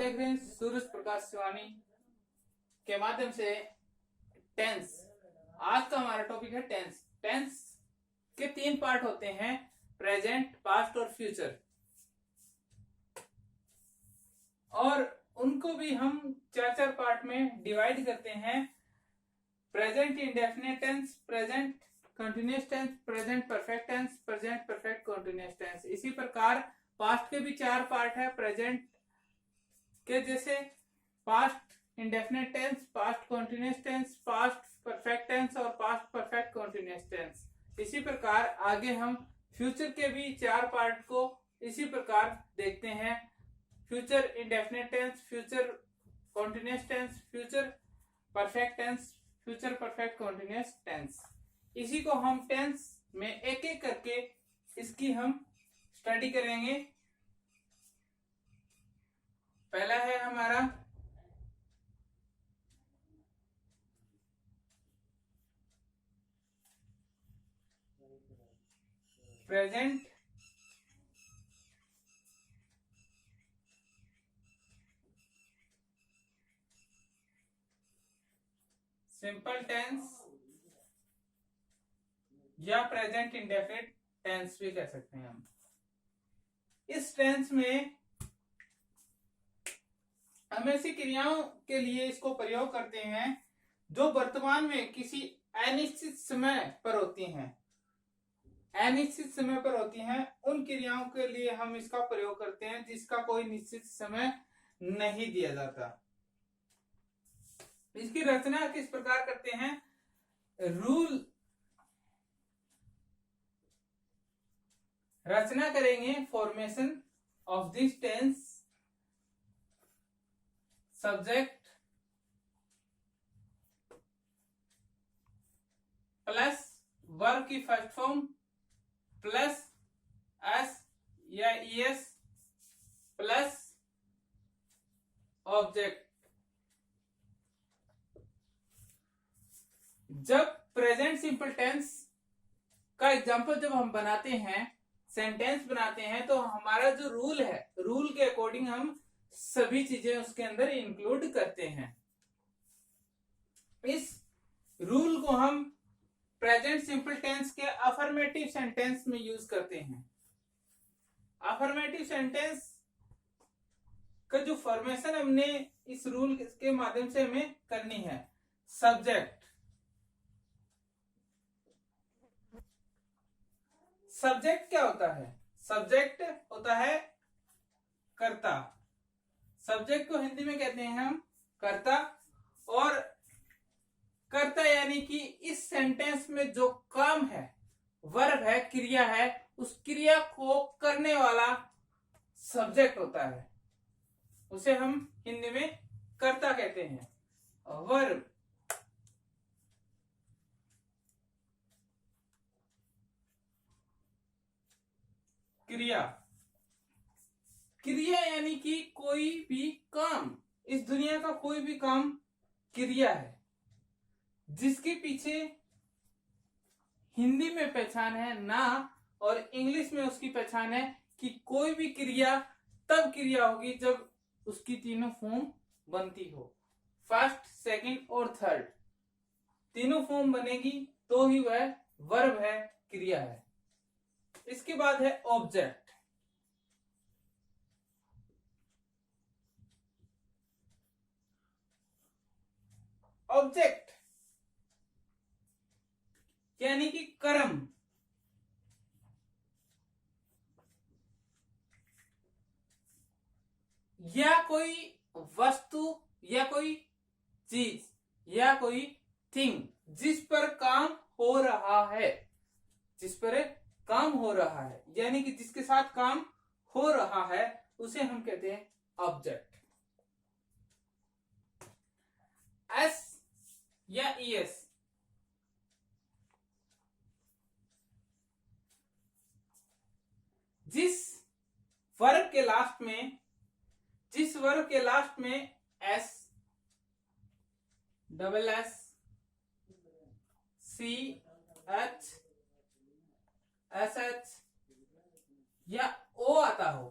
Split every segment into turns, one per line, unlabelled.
देख रहे हैं सूरज प्रकाश शिवानी के माध्यम से टेंस। आज का हमारा टॉपिक है टेंस। टेंस के 3 पार्ट होते हैं, प्रेजेंट, पास्ट और फ्यूचर, और उनको भी हम 4 पार्ट में डिवाइड करते हैं। Present indefinite tense, present continuous tense, present perfect tense, present perfect continuous tense. इसी प्रकार पास्ट के भी 4 पार्ट है, प्रेजेंट के जैसे past indefinite tense, past continuous tense, past perfect tense और पास्ट परफेक्ट कंटिन्यूअस टेंस। इसी प्रकार आगे हम फ्यूचर के भी 4 पार्ट को इसी प्रकार देखते हैं। Future indefinite tense, future continuous tense, future perfect tense, future perfect continuous tense. इसी को हम टेंस में एक एक करके इसकी हम स्टडी करेंगे। पहला है हमारा प्रेजेंट सिंपल टेंस या प्रेजेंट इंडेफिनिट टेंस भी कह सकते हैं हम। इस टेंस में हम ऐसी क्रियाओं के लिए इसको प्रयोग करते हैं जो वर्तमान में किसी अनिश्चित समय पर होती हैं। अनिश्चित समय पर होती हैं उन क्रियाओं के लिए हम इसका प्रयोग करते हैं जिसका कोई निश्चित समय नहीं दिया जाता। इसकी रचना किस प्रकार करते हैं? रूल रचना करेंगे। Formation of this tense, subject plus verb की फर्स्ट फॉर्म प्लस एस या ईएस प्लस ऑब्जेक्ट। जब प्रेजेंट सिंपल टेंस का एग्जांपल जब हम बनाते हैं, सेंटेंस बनाते हैं, तो हमारा जो रूल है, रूल के अकॉर्डिंग हम सभी चीजें उसके अंदर इंक्लूड करते हैं। इस रूल को हम प्रेजेंट सिंपल टेंस के अफर्मेटिव सेंटेंस में यूज करते हैं। अफर्मेटिव सेंटेंस का जो फॉर्मेशन हमने इस रूल के माध्यम से हमें करनी है। सब्जेक्ट, सब्जेक्ट क्या होता है? सब्जेक्ट होता है कर्ता। सब्जेक्ट को हिंदी में कहते हैं हम कर्ता। और कर्ता यानी कि इस सेंटेंस में जो काम है, वर्ब है, क्रिया है, उस क्रिया को करने वाला सब्जेक्ट होता है, उसे हम हिंदी में कर्ता कहते हैं। वर्ब क्रिया, क्रिया यानी कि कोई भी काम, इस दुनिया का कोई भी काम क्रिया है, जिसके पीछे हिंदी में पहचान है ना, और इंग्लिश में उसकी पहचान है कि कोई भी क्रिया तब क्रिया होगी जब उसकी तीनों फॉर्म बनती हो। फर्स्ट, सेकंड और थर्ड तीनों फॉर्म बनेगी तो ही वह वर्ब है, क्रिया है। इसके बाद है ऑब्जेक्ट। ऑब्जेक्ट यानी कि कर्म, या कोई वस्तु या कोई चीज या कोई थिंग जिस पर काम हो रहा है, जिस पर काम हो रहा है, यानी कि जिसके साथ काम हो रहा है, उसे हम कहते हैं ऑब्जेक्ट। एस या ईएस, जिस वर्ब के लास्ट में, जिस वर्ब के लास्ट में S, double S, C H, S H या ओ आता हो,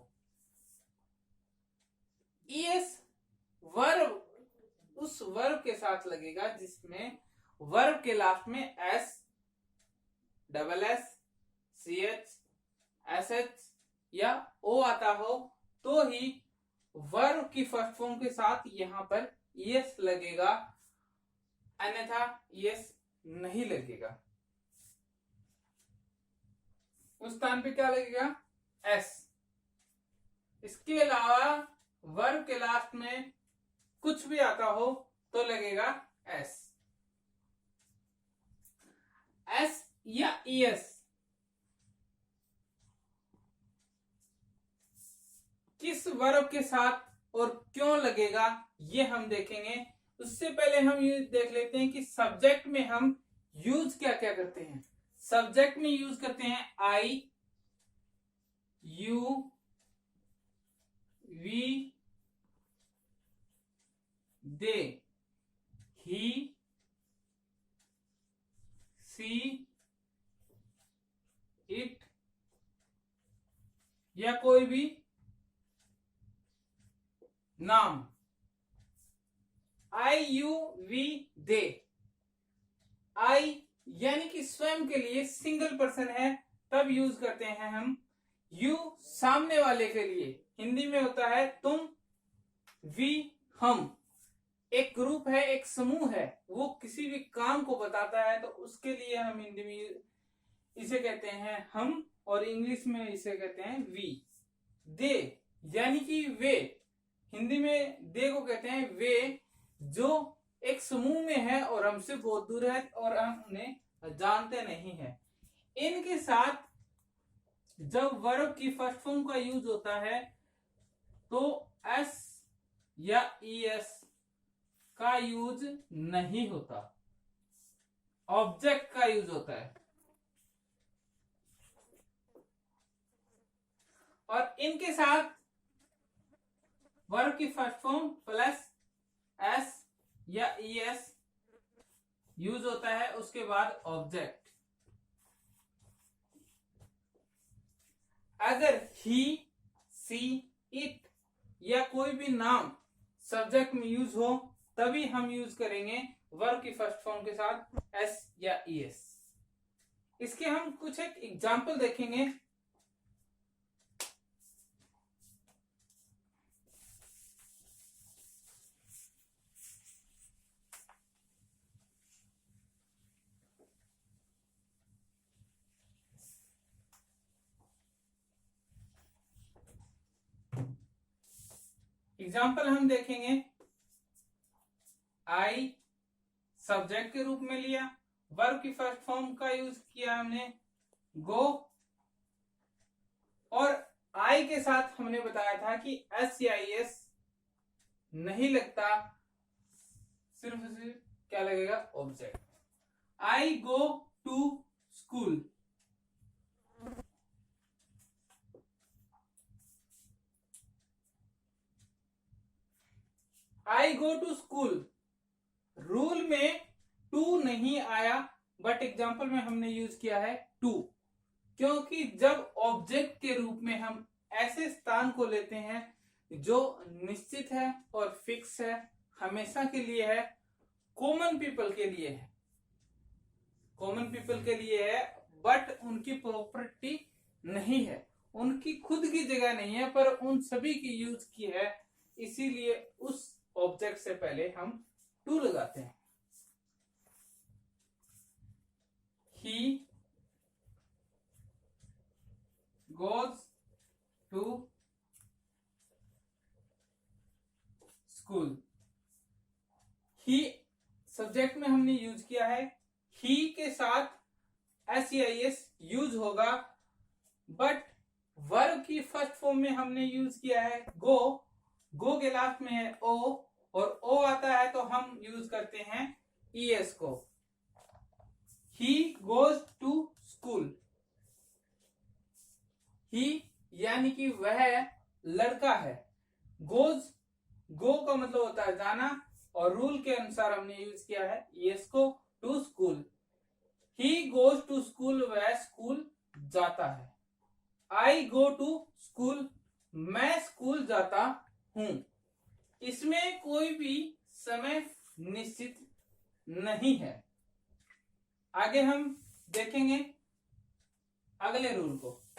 ईएस वर्ब के साथ लगेगा जिसमें वर्ब के लास्ट में S, double S, C H, S H या ओ आता हो तो ही वर्ब की फर्स्ट फॉर्म के साथ यहां पर ईएस लगेगा, अन्यथा ईएस नहीं लगेगा। उस स्थान पे क्या लगेगा? एस। इसके अलावा वर्ब के लास्ट में कुछ भी आता हो तो लगेगा एस। एस या ईएस किस वर्ब के साथ और क्यों लगेगा ये हम देखेंगे। उससे पहले हम ये देख लेते हैं कि सब्जेक्ट में हम यूज क्या क्या करते हैं। सब्जेक्ट में यूज करते हैं I, you, we, they, he, she, it या कोई भी नाम। आई, यू, वी, दे। आई यानी कि स्वयं के लिए सिंगल पर्सन है तब यूज करते हैं हम। यू सामने वाले के लिए, हिंदी में होता है तुम। वी हम, एक ग्रुप है, एक समूह है, वो किसी भी काम को बताता है तो उसके लिए हम हिंदी में इसे कहते हैं हम और इंग्लिश में इसे कहते हैं वी। दे यानी कि वे, हिंदी में दे को कहते हैं वे जो एक समूह में है और हमसे बहुत दूर है और हम उन्हें जानते नहीं हैं। इनके साथ जब वर्ब की फर्स्ट फॉर्म का यूज होता है तो एस या ईएस का यूज नहीं होता, ऑब्जेक्ट का यूज होता है। और इनके साथ वर्ब की फर्स्ट फॉर्म प्लस एस या ईएस यूज होता है, उसके बाद ऑब्जेक्ट। अगर ही, सी, इट या कोई भी नाम सब्जेक्ट में यूज हो तभी हम यूज करेंगे वर्ब की फर्स्ट फॉर्म के साथ एस या ईएस। इसके हम कुछ एक एग्जाम्पल देखेंगे। एग्जाम्पल हम देखेंगे। आई सब्जेक्ट के रूप में लिया, वर्ब की फर्स्ट फॉर्म का यूज किया हमने गो, और आई के साथ हमने बताया था कि एस या एस नहीं लगता, सिर्फ क्या लगेगा? Object. I go to school, I go to school rule में टू नहीं आया बट एग्जाम्पल में हमने यूज किया है टू, क्योंकि जब ऑब्जेक्ट के रूप में हम ऐसे स्थान को लेते हैं जो निश्चित है और फिक्स है, हमेशा के लिए है, कॉमन पीपल के लिए है, कॉमन पीपल के लिए है बट उनकी प्रॉपर्टी नहीं है, उनकी खुद की जगह नहीं है पर उन सभी की यूज की है, इसीलिए उस ऑब्जेक्ट से पहले हम टू लगाते हैं। He goes to school। He subject में हमने यूज किया है, ही के साथ एस या एस यूज होगा बट वर्ब की फर्स्ट फॉर्म में हमने यूज किया है गो, गो के लास्ट में है ओ और ओ आता है तो हम यूज करते हैं ईएस को। He goes to school। ही यानी कि वह लड़का है, गोज गो का मतलब होता है जाना और रूल के अनुसार हमने यूज किया है यस को to school. He goes to school, वह स्कूल जाता है। आई गो टू स्कूल, मैं स्कूल जाता हूं। इसमें कोई भी समय निश्चित नहीं है। आगे हम देखेंगे अगले रूल को।